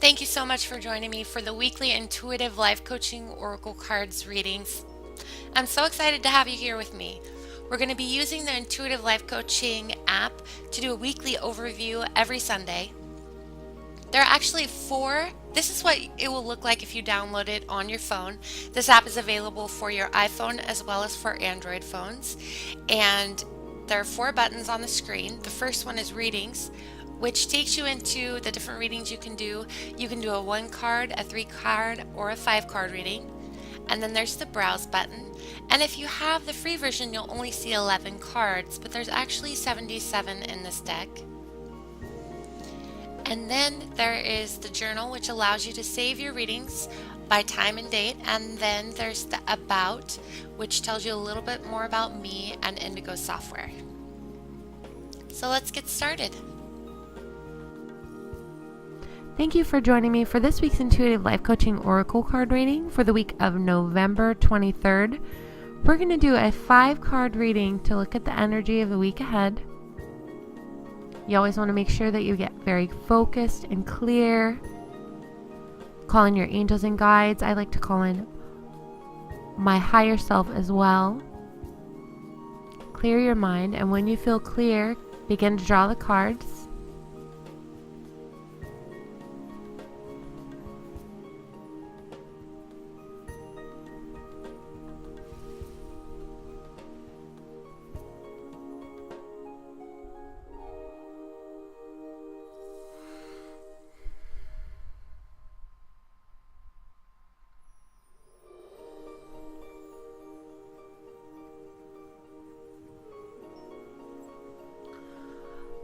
Thank you so much for joining me for the weekly Intuitive Life Coaching Oracle Cards readings. I'm so excited to have you here with me. We're going to be using the Intuitive Life Coaching app to do a weekly overview every Sunday. There are actually this is what it will look like if you download it on your phone. This app is available for your iPhone as well as for Android phones. And there are 4 buttons on the screen. The first one is readings, which takes you into the different readings you can do. You can do a 1 card, a 3 card, or a 5 card reading. And then there's the browse button. And if you have the free version, you'll only see 11 cards, but there's actually 77 in this deck. And then there is the journal, which allows you to save your readings by time and date. And then there's the about, which tells you a little bit more about me and Indigo software. So let's get started. Thank you for joining me for this week's Intuitive Life Coaching Oracle card reading for the week of November 23rd. We're going to do a 5-card reading to look at the energy of the week ahead. You always want to make sure that you get very focused and clear. Call in your angels and guides. I like to call in my higher self as well. Clear your mind, and when you feel clear, begin to draw the cards.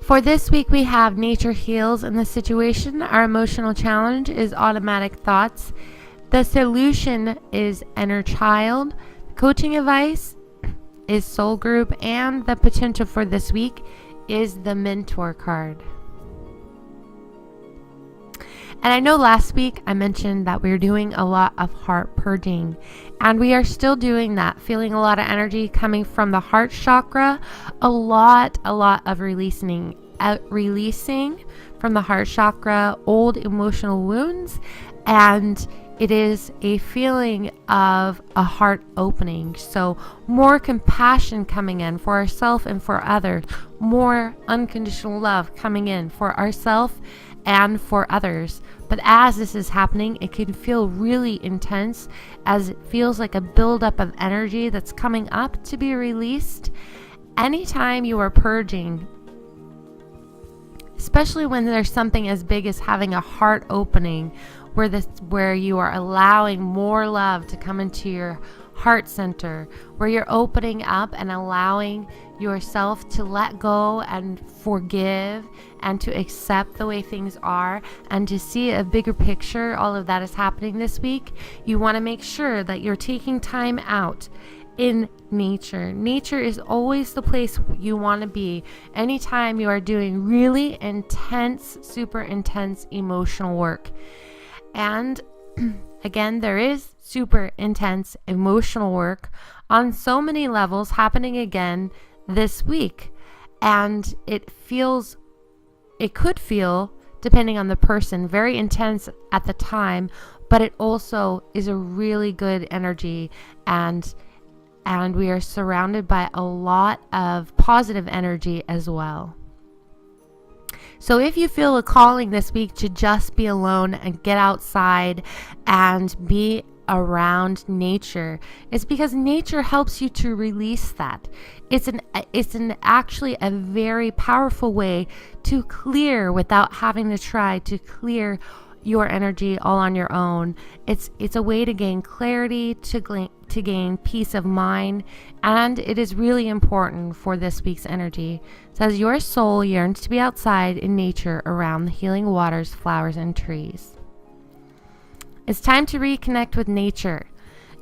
For this week, we have nature heals in the situation. Our emotional challenge is automatic thoughts. The solution is inner child. Coaching advice is soul group. And the potential for this week is the mentor card. And I know last week I mentioned that we were doing a lot of heart purging, and we are still doing that, feeling a lot of energy coming from the heart chakra, a lot of releasing from the heart chakra, old emotional wounds, and it is a feeling of a heart opening. So more compassion coming in for ourselves and for others, more unconditional love coming in for ourselves and for others. But as this is happening, it can feel really intense, as it feels like a buildup of energy that's coming up to be released. Anytime you are purging, especially when there's something as big as having a heart opening, where you are allowing more love to come into your heart center, where you're opening up and allowing yourself to let go and forgive and to accept the way things are and to see a bigger picture. All of that is happening this week. You want to make sure that you're taking time out in nature. Nature is always the place you want to be anytime you are doing really intense, super intense emotional work. And again, there is super intense emotional work on so many levels happening again this week. And it could feel, depending on the person, very intense at the time, but it also is a really good energy, and we are surrounded by a lot of positive energy as well. So if you feel a calling this week to just be alone and get outside and be around nature, it's because nature helps you to release that. It's actually a very powerful way to clear without having to try to clear your energy all on your own. It's a way to gain clarity, to gain peace of mind, and it is really important for this week's energy. It says your soul yearns to be outside in nature around the healing waters, flowers, and trees. It's time to reconnect with nature.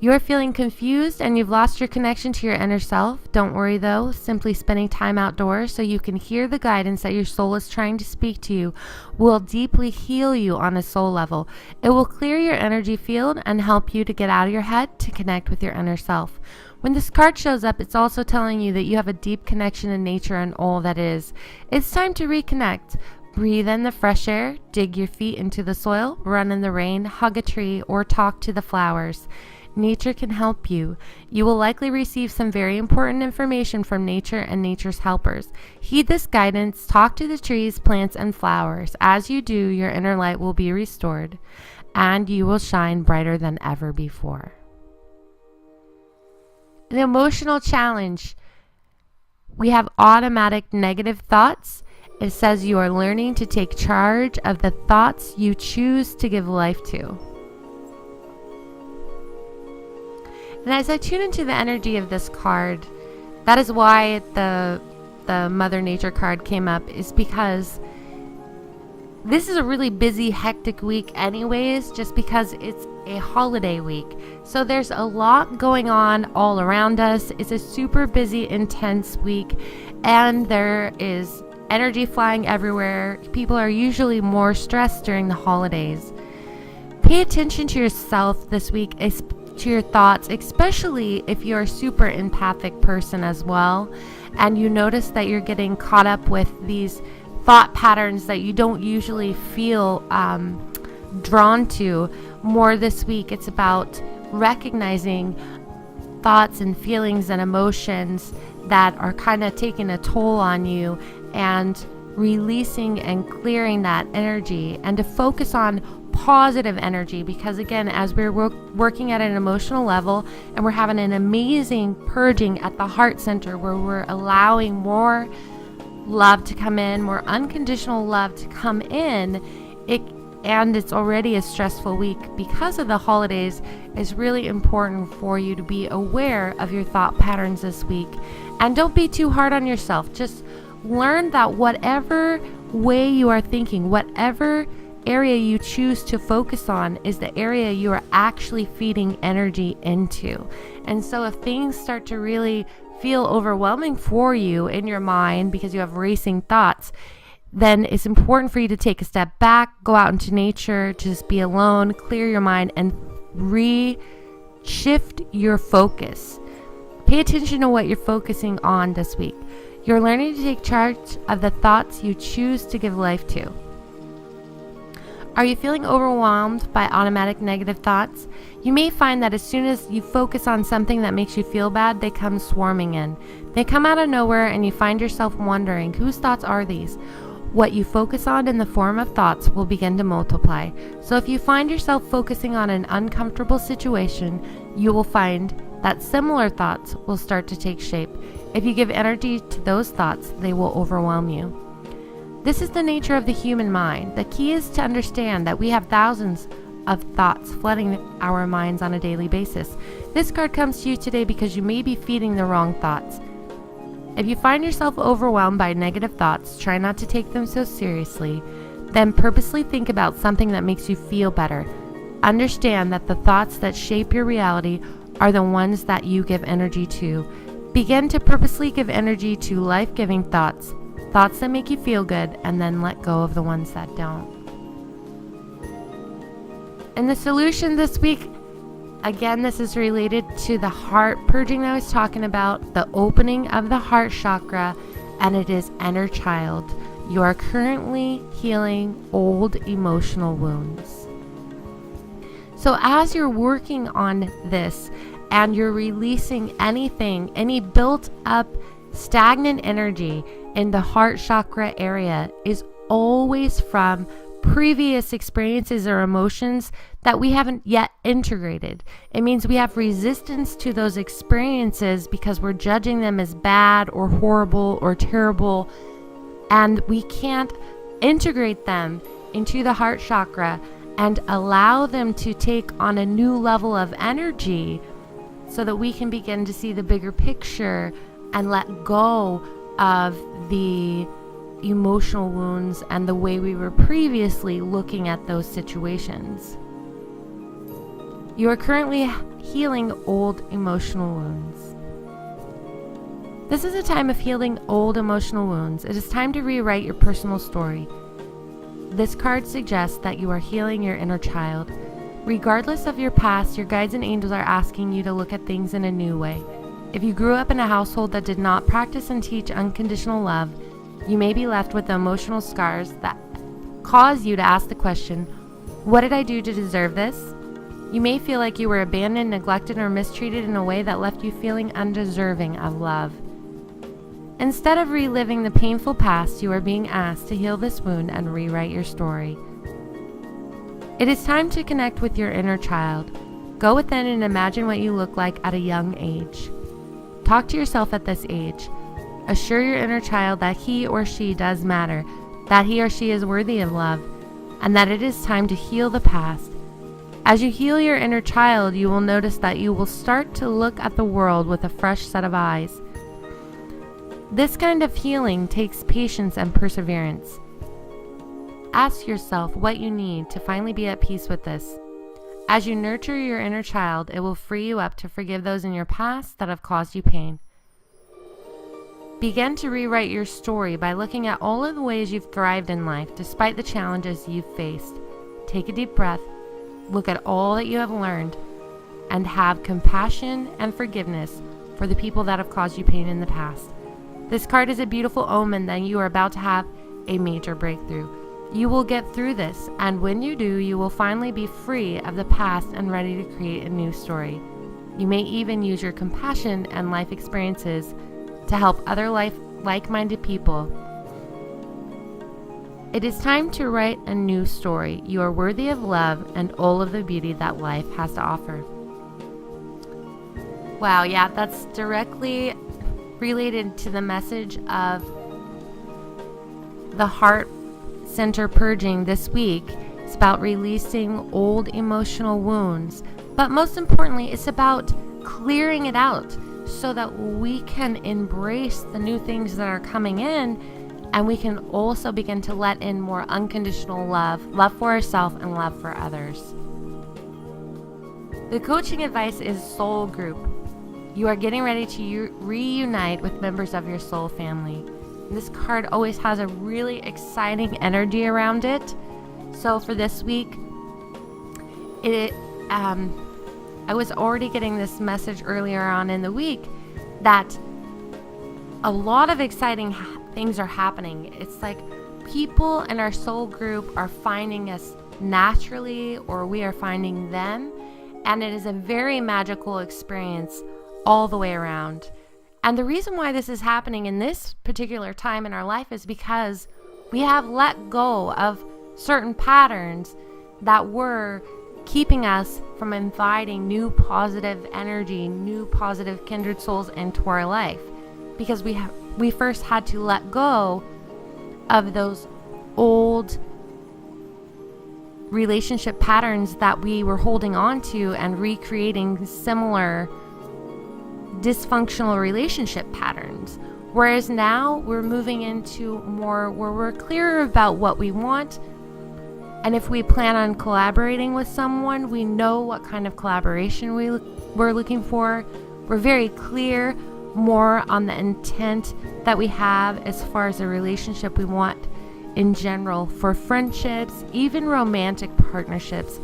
You're feeling confused and you've lost your connection to your inner self. Don't worry though, simply spending time outdoors so you can hear the guidance that your soul is trying to speak to you will deeply heal you on a soul level. It will clear your energy field and help you to get out of your head to connect with your inner self. When this card shows up, it's also telling you that you have a deep connection to nature and all that is. It's time to reconnect. Breathe in the fresh air, dig your feet into the soil, run in the rain, hug a tree, or talk to the flowers. Nature can help you. You will likely receive some very important information from nature and nature's helpers. Heed this guidance, talk to the trees, plants, and flowers. As you do, your inner light will be restored, and you will shine brighter than ever before. An emotional challenge. We have automatic negative thoughts. It says you are learning to take charge of the thoughts you choose to give life to. And as I tune into the energy of this card, that is why the Mother Nature card came up, is because this is a really busy, hectic week anyways, just because it's a holiday week. So there's a lot going on all around us. It's a super busy, intense week, and there is energy flying everywhere. People are usually more stressed during the holidays. Pay attention to yourself this week, to your thoughts, especially if you're a super empathic person as well, and you notice that you're getting caught up with these thought patterns that you don't usually feel drawn to more this week. It's about recognizing thoughts and feelings and emotions that are kind of taking a toll on you, and releasing and clearing that energy, and to focus on positive energy, because again, as we're working at an emotional level and we're having an amazing purging at the heart center where we're allowing more love to come in, more unconditional love to come in, and it's already a stressful week because of the holidays, it's really important for you to be aware of your thought patterns this week. And don't be too hard on yourself. Just learn that whatever way you are thinking, whatever area you choose to focus on, is the area you are actually feeding energy into. And so if things start to really feel overwhelming for you in your mind because you have racing thoughts, then it's important for you to take a step back, go out into nature, just be alone, clear your mind, and shift your focus. Pay attention to what you're focusing on this week. You're learning to take charge of the thoughts you choose to give life to. Are you feeling overwhelmed by automatic negative thoughts? You may find that as soon as you focus on something that makes you feel bad, they come swarming in. They come out of nowhere, and you find yourself wondering, whose thoughts are these? What you focus on in the form of thoughts will begin to multiply. So if you find yourself focusing on an uncomfortable situation, you will find that similar thoughts will start to take shape. If you give energy to those thoughts, they will overwhelm you. This is the nature of the human mind. The key is to understand that we have thousands of thoughts flooding our minds on a daily basis. This card comes to you today because you may be feeding the wrong thoughts. If you find yourself overwhelmed by negative thoughts, try not to take them so seriously. Then purposely think about something that makes you feel better. Understand that the thoughts that shape your reality are the ones that you give energy to. Begin to purposely give energy to life-giving thoughts, thoughts that make you feel good, and then let go of the ones that don't. And the solution this week, again, this is related to the heart purging that I was talking about, the opening of the heart chakra, and it is inner child. You are currently healing old emotional wounds. So as you're working on this and you're releasing anything, any built up stagnant energy in the heart chakra area is always from previous experiences or emotions that we haven't yet integrated. It means we have resistance to those experiences because we're judging them as bad or horrible or terrible, and we can't integrate them into the heart chakra and allow them to take on a new level of energy so that we can begin to see the bigger picture and let go of the emotional wounds and the way we were previously looking at those situations. You are currently healing old emotional wounds. This is a time of healing old emotional wounds. It is time to rewrite your personal story. This card suggests that you are healing your inner child. Regardless of your past, your guides and angels are asking you to look at things in a new way. If you grew up in a household that did not practice and teach unconditional love, you may be left with the emotional scars that cause you to ask the question, what did I do to deserve this? You may feel like you were abandoned, neglected, or mistreated in a way that left you feeling undeserving of love. Instead of reliving the painful past, you are being asked to heal this wound and rewrite your story. It is time to connect with your inner child. Go within and imagine what you look like at a young age. Talk to yourself at this age. Assure your inner child that he or she does matter, that he or she is worthy of love, and that it is time to heal the past. As you heal your inner child, you will notice that you will start to look at the world with a fresh set of eyes. This kind of healing takes patience and perseverance. Ask yourself what you need to finally be at peace with this. As you nurture your inner child, it will free you up to forgive those in your past that have caused you pain. Begin to rewrite your story by looking at all of the ways you've thrived in life despite the challenges you've faced. Take a deep breath, look at all that you have learned, and have compassion and forgiveness for the people that have caused you pain in the past. This card is a beautiful omen that you are about to have a major breakthrough. You will get through this, and when you do, you will finally be free of the past and ready to create a new story. You may even use your compassion and life experiences to help other like-minded people. It is time to write a new story. You are worthy of love and all of the beauty that life has to offer. Wow, yeah, that's directly related to the message of the heart center purging this week. It's about releasing old emotional wounds, but most importantly, it's about clearing it out so that we can embrace the new things that are coming in, and we can also begin to let in more unconditional love for ourselves and love for others. The coaching advice is soul group. You are getting ready to reunite with members of your soul family. This card always has a really exciting energy around it. So for this week, I was already getting this message earlier on in the week that a lot of exciting things are happening. It's like people in our soul group are finding us naturally, or we are finding them, and it is a very magical experience all the way around. And the reason why this is happening in this particular time in our life is because we have let go of certain patterns that were keeping us from inviting new positive energy, new positive kindred souls into our life, because we first had to let go of those old relationship patterns that we were holding on to and recreating similar dysfunctional relationship patterns. Whereas now we're moving into more where we're clearer about what we want. And if we plan on collaborating with someone, we know what kind of collaboration we're looking for. We're very clear more on the intent that we have as far as a relationship we want in general for friendships, even romantic partnerships.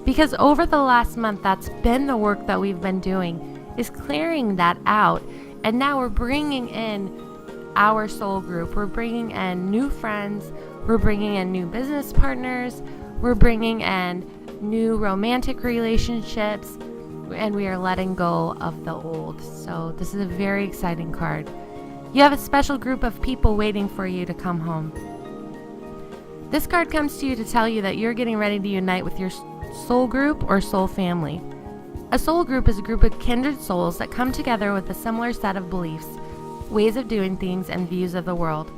Because over the last month, that's been the work that we've been doing, is clearing that out. And now we're bringing in our soul group. We're bringing in new friends. We're bringing in new business partners. We're bringing in new romantic relationships. And we are letting go of the old. So this is a very exciting card. You have a special group of people waiting for you to come home. This card comes to you to tell you that you're getting ready to unite with your soul group or soul family. A soul group is a group of kindred souls that come together with a similar set of beliefs, ways of doing things, and views of the world.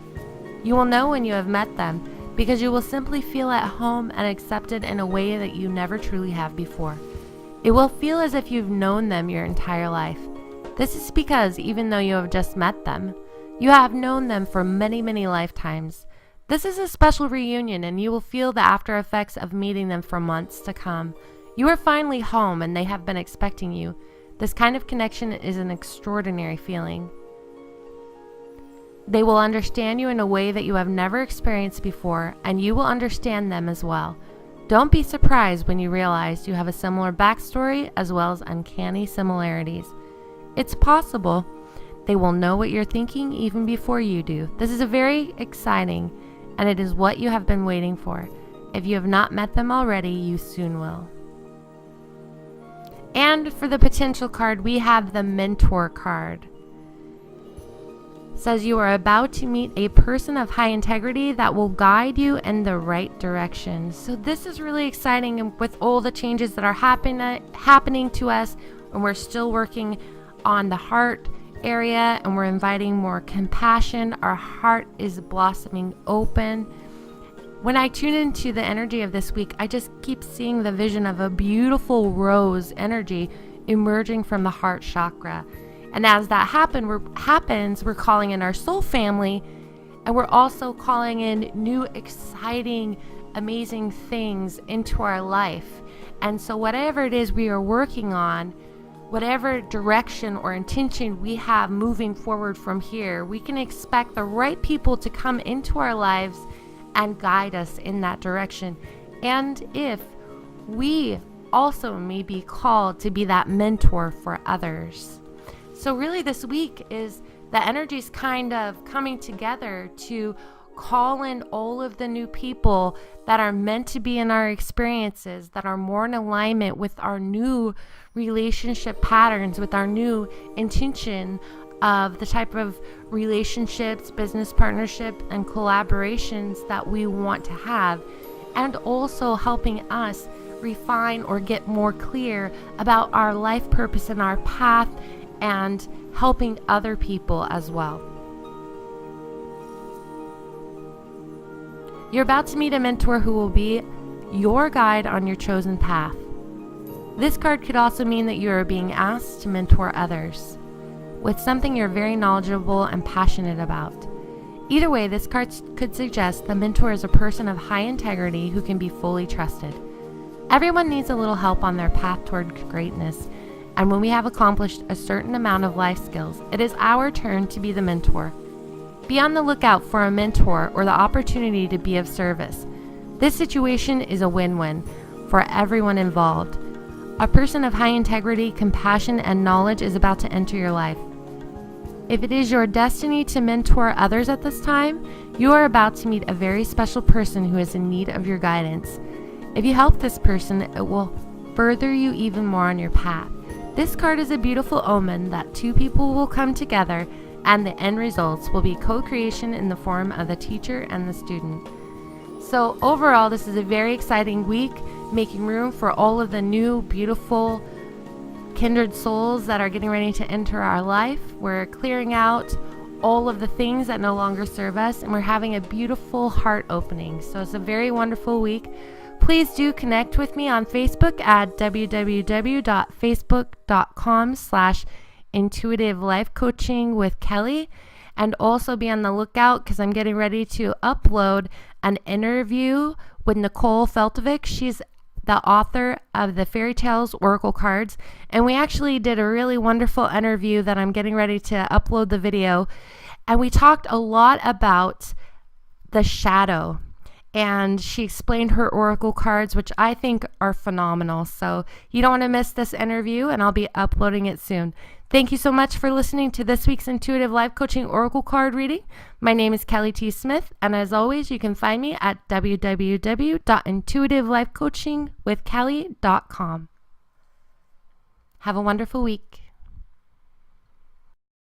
You will know when you have met them because you will simply feel at home and accepted in a way that you never truly have before. It will feel as if you've known them your entire life. This is because even though you have just met them, you have known them for many, many lifetimes. This is a special reunion, and you will feel the after effects of meeting them for months to come. You are finally home, and they have been expecting you. This kind of connection is an extraordinary feeling. They will understand you in a way that you have never experienced before, and you will understand them as well. Don't be surprised when you realize you have a similar backstory as well as uncanny similarities. It's possible they will know what you're thinking even before you do. This is a very exciting and it is what you have been waiting for. If you have not met them already, you soon will. And for the potential card, we have the Mentor card. It says you are about to meet a person of high integrity that will guide you in the right direction. So this is really exciting, and with all the changes that are happening to us, and we're still working on the heart area, and we're inviting more compassion. Our heart is blossoming open. When I tune into the energy of this week, I just keep seeing the vision of a beautiful rose energy emerging from the heart chakra. And as that happens, we're calling in our soul family, and we're also calling in new, exciting, amazing things into our life. And so whatever it is we are working on, whatever direction or intention we have moving forward from here, we can expect the right people to come into our lives and guide us in that direction. And if we also may be called to be that mentor for others. So really this week is the energies kind of coming together to call in all of the new people that are meant to be in our experiences, that are more in alignment with our new relationship patterns, with our new intention of the type of relationships, business partnership, and collaborations that we want to have, and also helping us refine or get more clear about our life purpose and our path, and helping other people as well. You're about to meet a mentor who will be your guide on your chosen path. This card could also mean that you are being asked to mentor others with something you're very knowledgeable and passionate about. Either way, this card could suggest the mentor is a person of high integrity who can be fully trusted. Everyone needs a little help on their path toward greatness, and when we have accomplished a certain amount of life skills, it is our turn to be the mentor. Be on the lookout for a mentor or the opportunity to be of service. This situation is a win-win for everyone involved. A person of high integrity, compassion, and knowledge is about to enter your life. If it is your destiny to mentor others at this time, you are about to meet a very special person who is in need of your guidance. If you help this person, it will further you even more on your path. This card is a beautiful omen that two people will come together, and the end results will be co-creation in the form of the teacher and the student. So overall, this is a very exciting week, making room for all of the new, beautiful, kindred souls that are getting ready to enter our life. We're clearing out all of the things that no longer serve us, and we're having a beautiful heart opening. So it's a very wonderful week. Please do connect with me on Facebook at www.facebook.com/Intuitive Life Coaching with Kelly, and also be on the lookout because I'm getting ready to upload an interview with Nicole Feltovich. She's the author of the Fairy Tales Oracle cards, and we actually did a really wonderful interview that I'm getting ready to upload the video, and we talked a lot about the shadow, and she explained her oracle cards, which I think are phenomenal. So you don't want to miss this interview, and I'll be uploading it soon. Thank you so much for listening to this week's Intuitive Life Coaching Oracle card reading. My name is Kelly T. Smith, and as always, you can find me at www.intuitivelifecoachingwithkelly.com. Have a wonderful week.